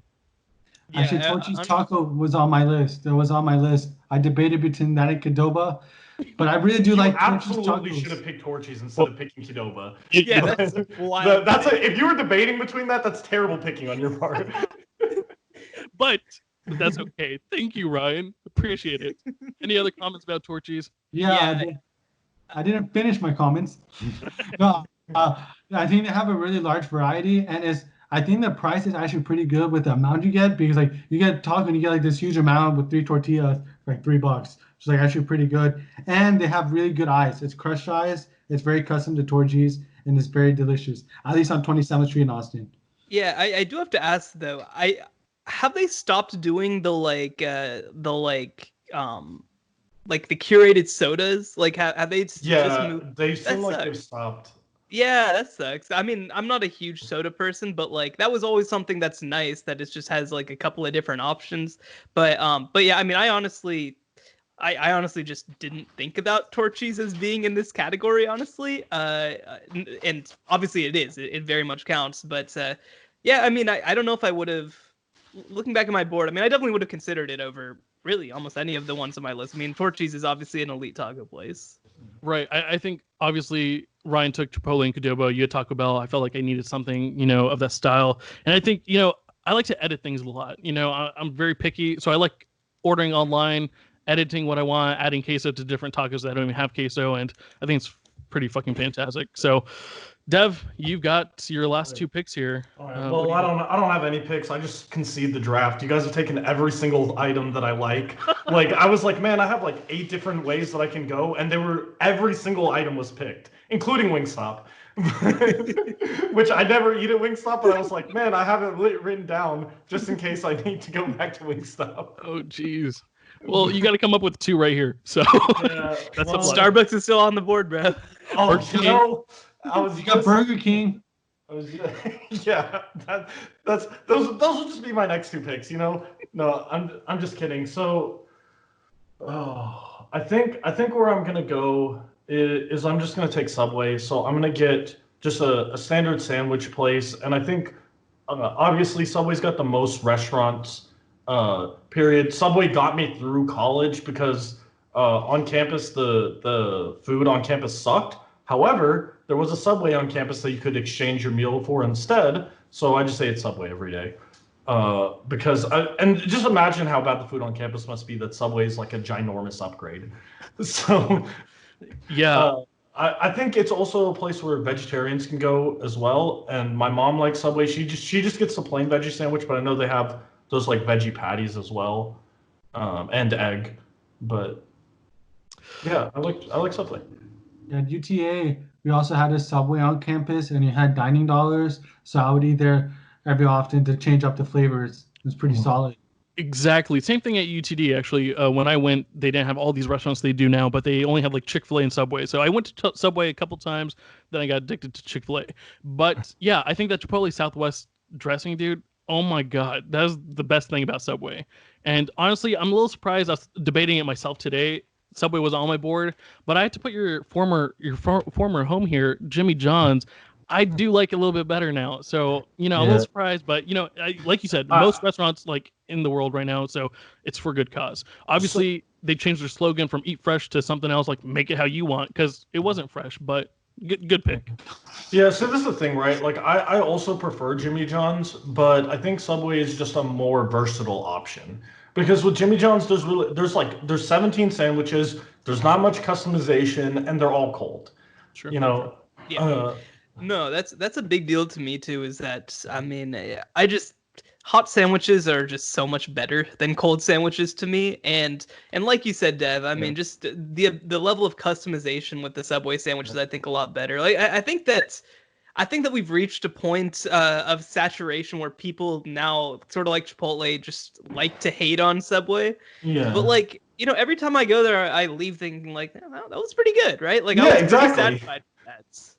Yeah, actually, Torchy's Taco was on my list. It was on my list. I debated between that and Qdoba, but I really do like Torchy's Tacos. Absolutely should have picked Torchy's instead of picking Qdoba. Yeah, that's wild. If you were debating between that's terrible picking on your part. But that's okay. Thank you, Ryan. Appreciate it. Any other comments about Torchy's? Yeah. I didn't finish my comments. No, I think they have a really large variety, and I think the price is actually pretty good with the amount you get, because you get taco and you get this huge amount with 3 tortillas for $3. It's actually pretty good, and they have really good ice. It's crushed ice. It's very custom to Torchy's, and it's very delicious. At least on 27th Street in Austin. Yeah, I do have to ask though. Have they stopped doing the curated sodas? Have they just moved? They seem like they've stopped. Yeah, that sucks. I mean, I'm not a huge soda person, but that was always something that's nice, that it just has a couple of different options. But yeah, I mean, I honestly just didn't think about Torchy's as being in this category, honestly. And obviously it is. It very much counts. But yeah, I mean, I don't know if I would have. Looking back at my board, I mean, I definitely would have considered it over really almost any of the ones on my list. I mean, Torchy's is obviously an elite taco place. Right. I think obviously Ryan took Chipotle and Qdoba. You had Taco Bell. I felt like I needed something, of that style. And I think, I like to edit things a lot. I'm very picky. So I like ordering online, editing what I want, adding queso to different tacos that don't even have queso. And I think it's pretty fucking fantastic. So Dev, you've got your last two picks here. All right. Well, I don't have any picks. I just concede the draft. You guys have taken every single item that I like. Like I was like, man, I have like 8 different ways that I can go, and every single item was picked, including Wingstop, which I never eat at Wingstop. But I was like, man, I have it written down just in case I need to go back to Wingstop. Oh, jeez. Well, you got to come up with 2 right here. So that's Starbucks is still on the board, bro. Oh, you know. You got Burger King. Yeah, those will just be my next 2 picks. You know, no, I'm just kidding. So, I think where I'm gonna go is I'm just gonna take Subway. So I'm gonna get just a standard sandwich place, and I think obviously Subway's got the most restaurants. Period. Subway got me through college because on campus the food on campus sucked. However, there was a Subway on campus that you could exchange your meal for instead. So I just say it's Subway every day. And just imagine how bad the food on campus must be that Subway is like a ginormous upgrade. So yeah, I think it's also a place where vegetarians can go as well. And my mom likes Subway. She just gets the plain veggie sandwich, but I know they have those like veggie patties as well, and egg. But yeah, I like Subway. At UTA, we also had a Subway on campus, and you had dining dollars. So I would eat there every often to change up the flavors. It was pretty solid. Exactly. Same thing at UTD, actually. When I went, they didn't have all these restaurants they do now, but they only had like Chick-fil-A and Subway. So I went to Subway a couple times, then I got addicted to Chick-fil-A. But yeah, I think that Chipotle Southwest dressing, dude, oh my God, that is the best thing about Subway. And honestly, I'm a little surprised. I was debating it myself today. Subway was on my board, but I had to put your former home here, Jimmy John's. I do like it a little bit better now. So, I'm a little surprised, but like you said, most restaurants like in the world right now, so it's for good cause. Obviously, they changed their slogan from eat fresh to something else like make it how you want, because it wasn't fresh, but good pick. Yeah, so this is the thing, right? Like I also prefer Jimmy John's, but I think Subway is just a more versatile option. Because with Jimmy John's, there's 17 sandwiches, there's not much customization, and they're all cold. Sure. Yeah. No, that's a big deal to me too. Is that I just hot sandwiches are just so much better than cold sandwiches to me, and like you said, Dev, just the level of customization with the Subway sandwiches, I think a lot better. Like I think that we've reached a point of saturation where people now, sort of like Chipotle, just like to hate on Subway. Yeah. But like, every time I go there, I leave thinking like, oh, that was pretty good, right? Like, yeah, I was exactly. pretty satisfied with that.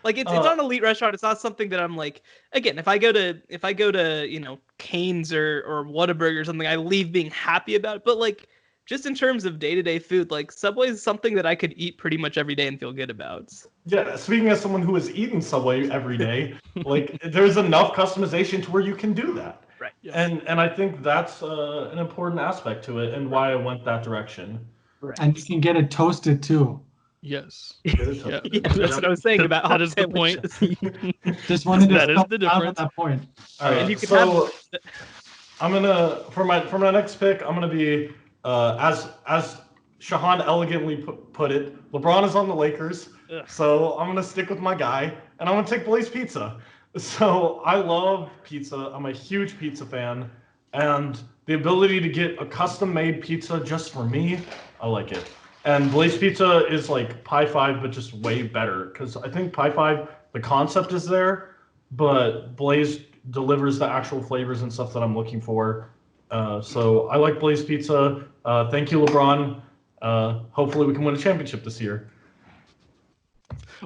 Like, it's not an elite restaurant. It's not something that I'm like, again, if I go to Cane's or Whataburger or something, I leave being happy about it. But like, just in terms of day-to-day food, like Subway is something that I could eat pretty much every day and feel good about. Yeah, speaking as someone who has eaten Subway every day, like there's enough customization to where you can do that. Right. Yeah. And I think that's an important aspect to it and why I went that direction. Right. And you can get it toasted too. Yes. Yeah, that's what I was saying about that is the point. Just wanted to that is the difference. That point. All right, and you can so I'm gonna for my next pick, I'm gonna be as Shahan elegantly put it, LeBron is on the Lakers, so I'm gonna stick with my guy, and I'm gonna take Blaze Pizza. So I love pizza. I'm a huge pizza fan, and the ability to get a custom-made pizza just for me, I like it. And Blaze Pizza is like Pie 5, but just way better. Because I think Pie 5, the concept is there, but Blaze delivers the actual flavors and stuff that I'm looking for. So I like Blaze Pizza. Thank you, LeBron. Hopefully we can win a championship this year.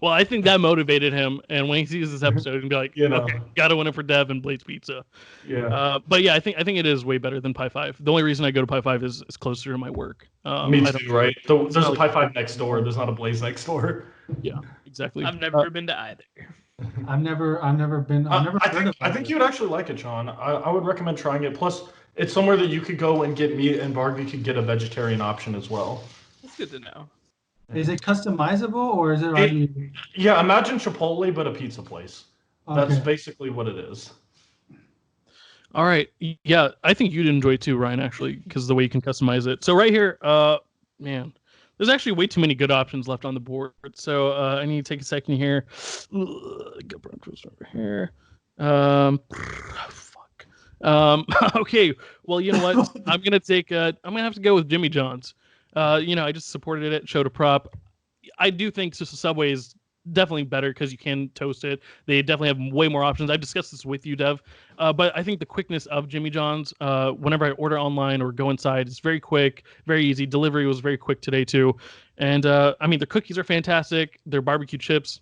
Well, I think that motivated him, and when he sees this episode, he's gonna be like, okay, gotta win it for Dev and Blaze Pizza. Yeah. But yeah, I think it is way better than Pie 5. The only reason I go to Pie 5 is closer to my work. Me too, right? There's a Pie 5 next door. There's not a Blaze next door. Yeah, exactly. I've never been to either. I've never been. I think you would actually like it, Sean. I would recommend trying it. Plus, it's somewhere that you could go and get meat, and Barbie could get a vegetarian option as well. That's good to know. Is it customizable or is it already? Yeah, imagine Chipotle, but a pizza place. Okay. That's basically what it is. All right. Yeah, I think you'd enjoy it too, Ryan, actually, because the way you can customize it. So right here, man, There's actually way too many good options left on the board, so I need to take a second here. Get breakfast over here. Fuck. Okay. Well, you know what? I'm gonna take. I'm gonna have to go with Jimmy John's. I just supported it, showed a prop. I do think Subway is definitely better because you can toast it. They definitely have way more options. I've discussed this with you, Dev. But I think the quickness of Jimmy John's, whenever I order online or go inside, it's very quick, very easy. Delivery was very quick today too. And their cookies are fantastic. Their barbecue chips,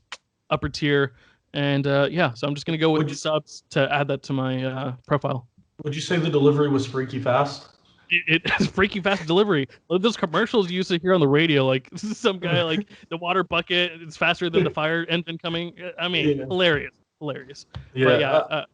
upper tier. And so I'm just gonna go with the subs to add that to my profile. Would you say the delivery was freaky fast? It has freaky fast delivery. Those commercials you used to hear on the radio, like some guy like the water bucket, it's faster than the fire engine coming. I mean, hilarious. Yeah. But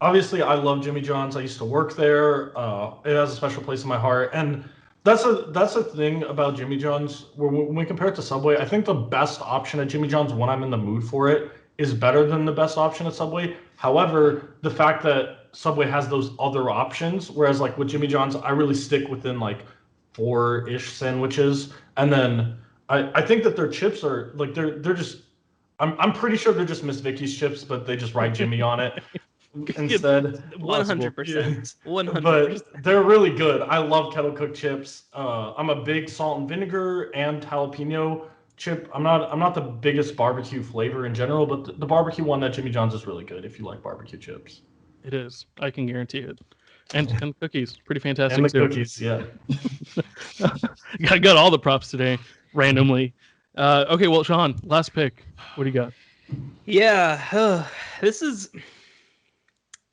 obviously, I love Jimmy John's. I used to work there. It has a special place in my heart, and that's a thing about Jimmy John's. When we compare it to Subway, I think the best option at Jimmy John's when I'm in the mood for it is better than the best option at Subway. However, the fact that Subway has those other options, whereas like with Jimmy John's, I really stick within like 4-ish sandwiches, and then I think that their chips are like they're just I'm pretty sure they're just Miss Vicky's chips, but they just write Jimmy on it instead. 100%. 100%. But they're really good. I love kettle cooked chips. I'm a big salt and vinegar and jalapeno chip. I'm not the biggest barbecue flavor in general, but the barbecue one at Jimmy John's is really good if you like barbecue chips. It is. I can guarantee it. And cookies, pretty fantastic. And the too. cookies, yeah. I got all the props today, randomly. Okay, well, Sean, last pick. What do you got? Yeah, this is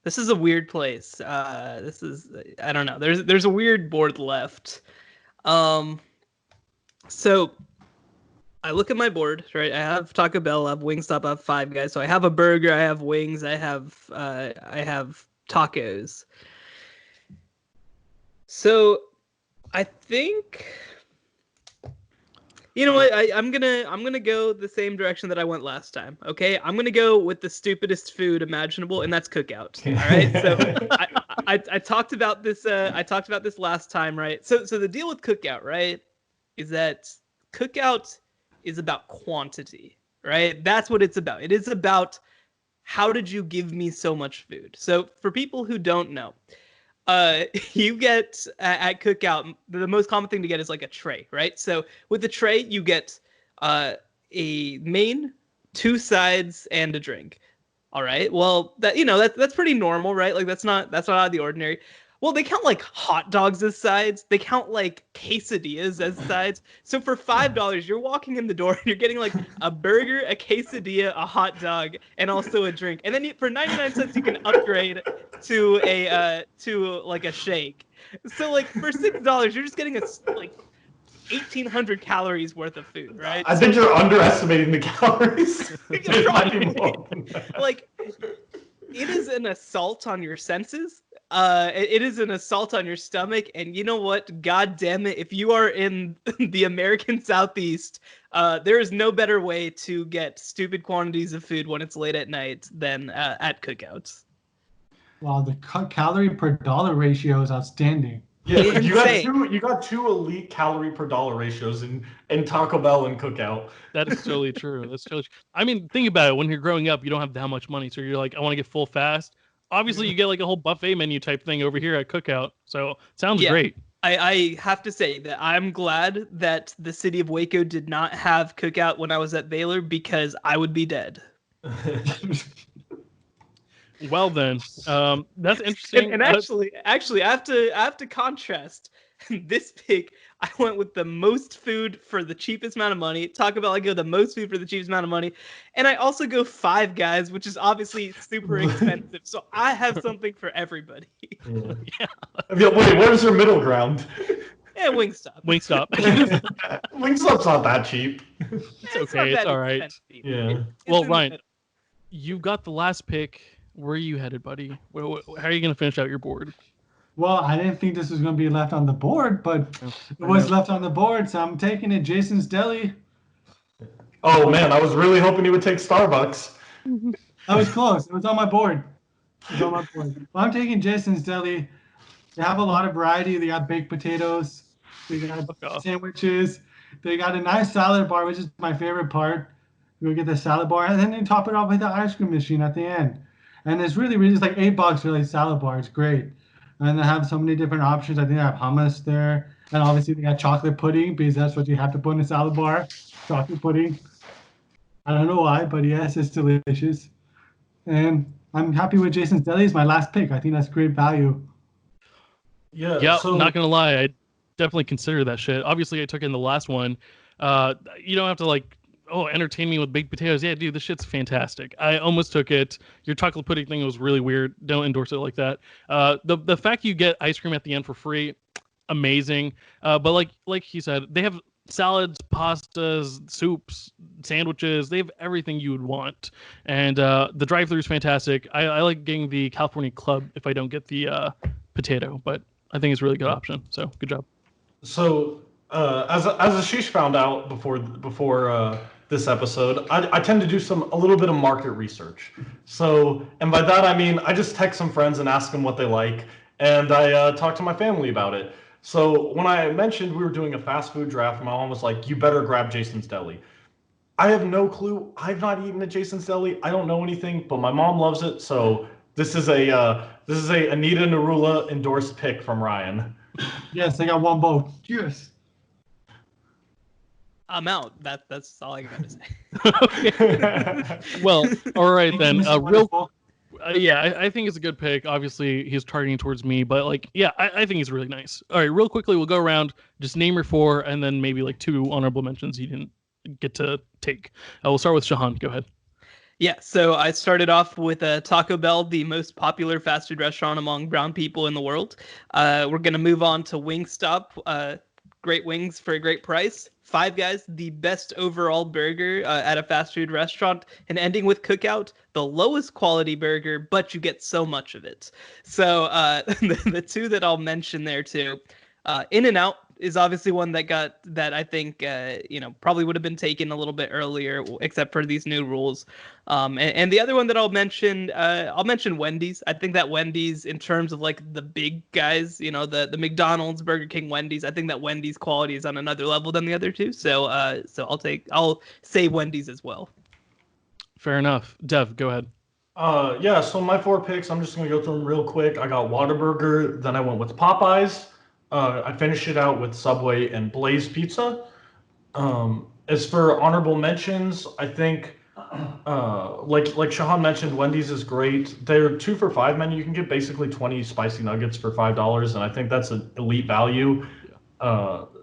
a weird place. I don't know. There's a weird board left. So I look at my board, right? I have Taco Bell, I have Wingstop, I have Five Guys. So I have a burger, I have wings, I have tacos. So I think, you know what? I'm gonna go the same direction that I went last time. Okay, I'm gonna go with the stupidest food imaginable, and that's Cookout. All right. So I talked about this. I talked about this last time, right? So the deal with Cookout, right, is that Cookout is about quantity, right? That's what it's about. It is about how did you give me so much food? So for people who don't know, you get at Cookout, the most common thing to get is like a tray, right? So with the tray, you get a main, 2 sides, and a drink. All right. Well, that's pretty normal, right? Like that's not out of the ordinary. Well, they count like hot dogs as sides. They count like quesadillas as sides. So for $5, you're walking in the door and you're getting like a burger, a quesadilla, a hot dog, and also a drink. And then for 99 cents, you can upgrade to like a shake. So like for $6, you're just getting like 1,800 calories worth of food, right? I think you're underestimating the calories. It might be more. Like, it is an assault on your senses. It is an assault on your stomach, and you know what? God damn it! If you are in the American Southeast, there is no better way to get stupid quantities of food when it's late at night than at Cookouts. Wow, the calorie per dollar ratio is outstanding. Yeah, you got two elite calorie per dollar ratios in Taco Bell and Cookout. That is totally true. That's totally true. I mean, think about it. When you're growing up, you don't have that much money, so you're like, I want to get full fast. Obviously, you get like a whole buffet menu type thing over here at Cookout. So sounds great. I have to say that I'm glad that the city of Waco did not have Cookout when I was at Baylor, because I would be dead. Well then, that's interesting. And actually, I have to contrast this pick. I went with the most food for the cheapest amount of money. Talk about I go the most food for the cheapest amount of money, and I also go Five Guys, which is obviously super expensive. So I have something for everybody. Yeah. Wait, where's your middle ground? Yeah, Wingstop. Wingstop's not that cheap. It's okay. It's all right. Yeah. Well, Ryan, you got the last pick. Where are you headed, buddy? How are you going to finish out your board? Well, I didn't think this was going to be left on the board, but it was left on the board, so I'm taking it. Jason's Deli. Oh, man, I was really hoping you would take Starbucks. I was close. It was on my board. Well, I'm taking Jason's Deli. They have a lot of variety. They got baked potatoes. They got sandwiches. They got a nice salad bar, which is my favorite part. You go get the salad bar, and then they top it off with the ice cream machine at the end. And it's really, it's like $8 for like salad bar. It's great. And they have so many different options. I think they have hummus there. And obviously they got chocolate pudding because that's what you have to put in a salad bar. Chocolate pudding. I don't know why, but yes, it's delicious. And I'm happy with Jason's Deli is my last pick. I think that's great value. Yeah. So not gonna lie, I definitely consider that shit. Obviously, I took in the last one. You don't have to like, entertain me with baked potatoes. Yeah, dude, this shit's fantastic. I almost took it. Your chocolate pudding thing was really weird. Don't endorse it like that. The fact you get ice cream at the end for free, amazing. But like he said, they have salads, pastas, soups, sandwiches. They have everything you would want. And the drive-thru is fantastic. I like getting the California Club if I don't get the potato, but I think it's a really good option. So good job. So as Ashish found out before this episode, I tend to do a little bit of market research. So, and by that I mean I just text some friends and ask them what they like, and I talk to my family about it. So when I mentioned we were doing a fast food draft, my mom was like, "You better grab Jason's Deli." I have no clue. I've not eaten at Jason's Deli. I don't know anything, but my mom loves it. So this is a Anita Narula endorsed pick from Ryan. Yes, I got one vote. Cheers. I'm out. That's all I gotta say. Okay. Well, all right then. Yeah. I think it's a good pick. Obviously, he's targeting towards me, but I think he's really nice. All right, real quickly, we'll go around. Just name your four, and then maybe like two honorable mentions you didn't get to take. We'll start with Shahan. Go ahead. Yeah, so I started off with Taco Bell, the most popular fast food restaurant among brown people in the world. We're going to move on to Wingstop, great wings for a great price. Five Guys, the best overall burger at a fast food restaurant. And ending with Cookout, the lowest quality burger, but you get so much of it. So the two that I'll mention there too, In-N-Out is obviously one that I think probably would have been taken a little bit earlier, except for these new rules. And the other one that I'll mention Wendy's. I think that Wendy's, in terms of like the big guys, the McDonald's, Burger King, Wendy's, I think that Wendy's quality is on another level than the other two. So I'll say Wendy's as well. Fair enough. Dev, go ahead. Yeah, so my four picks, I'm just gonna go through them real quick. I got Whataburger, then I went with Popeyes. I finished it out with Subway and Blaze Pizza. As for honorable mentions, I think, like Shahan mentioned, Wendy's is great. Their 2 for $5 menu, you can get basically 20 spicy nuggets for $5, and I think that's an elite value.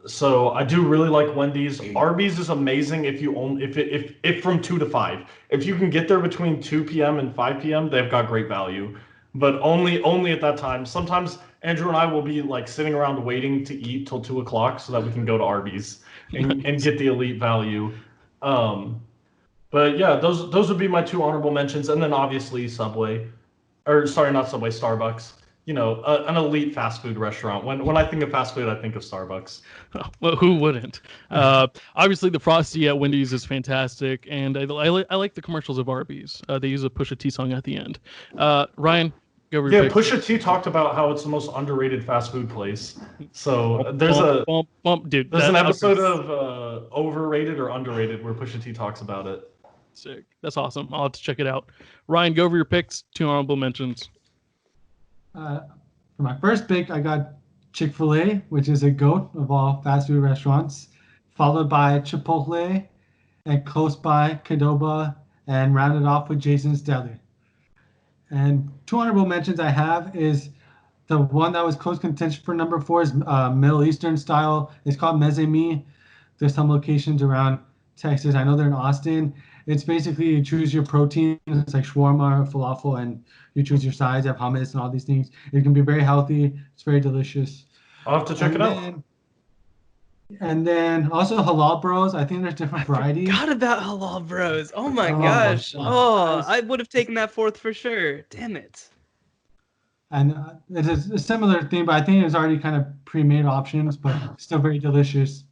So I do really like Wendy's. Arby's is amazing if from 2 to 5. If you can get there between 2 p.m. and 5 p.m., they've got great value. But only at that time. Sometimes Andrew and I will be like sitting around waiting to eat till 2 o'clock so that we can go to Arby's and get the elite value. But yeah, those would be my two honorable mentions, and then obviously Subway, or sorry, not Subway, Starbucks. An elite fast food restaurant. When I think of fast food, I think of Starbucks. Well, who wouldn't? Obviously, the Frosty at Wendy's is fantastic, and I like the commercials of Arby's. They use a Pusha T song at the end. Ryan, go over your pick. Pusha T talked about how it's the most underrated fast food place. So there's an episode of Overrated or Underrated where Pusha T talks about it. Sick. That's awesome. I'll have to check it out. Ryan, go over your picks. Two honorable mentions. For my first pick, I got Chick-fil-A, which is a GOAT of all fast food restaurants, followed by Chipotle, and close by Qdoba, and rounded off with Jason's Deli. And two honorable mentions I have is the one that was close contention for number 4 is Middle Eastern style. It's called Mezemi. There's some locations around Texas. I know they're in Austin. It's basically you choose your protein. It's like shawarma or falafel, and you choose your sides. You have hummus and all these things. It can be very healthy. It's very delicious. I'll have to check it out. And then also Halal Bros. I think there's different varieties. I forgot about Halal Bros. Oh my gosh. I would have taken that fourth for sure. Damn it. And it's a similar thing, but I think it's already kind of pre-made options, but still very delicious.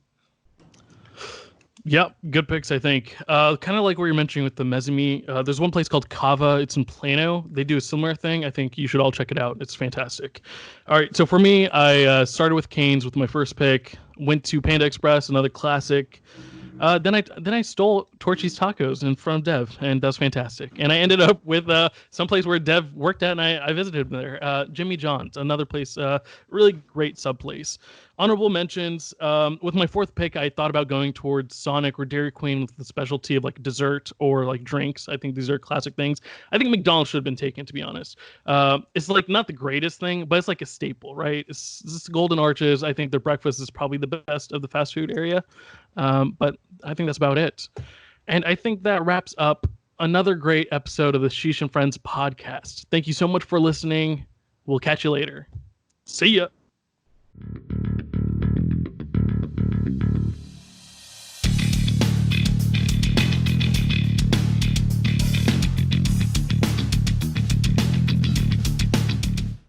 Yep, good picks, I think. Kind of like what you're mentioning with the mezimi. There's one place called Kava. It's in Plano. They do a similar thing. I think you should all check it out. It's fantastic. All right, so for me, I started with Cane's with my first pick. Went to Panda Express, another classic. Then I stole Torchy's tacos in front of Dev, and that was fantastic. And I ended up with someplace where Dev worked at, and I visited him there. Jimmy John's, another place, really great sub place. Honorable mentions. With my fourth pick, I thought about going towards Sonic or Dairy Queen with the specialty of like dessert or like drinks. I think these are classic things. I think McDonald's should have been taken, to be honest. It's like not the greatest thing, but it's like a staple, right? It's Golden Arches. I think their breakfast is probably the best of the fast food area. But I think that's about it. And I think that wraps up another great episode of the Sheesh and Friends podcast. Thank you so much for listening. We'll catch you later. See ya.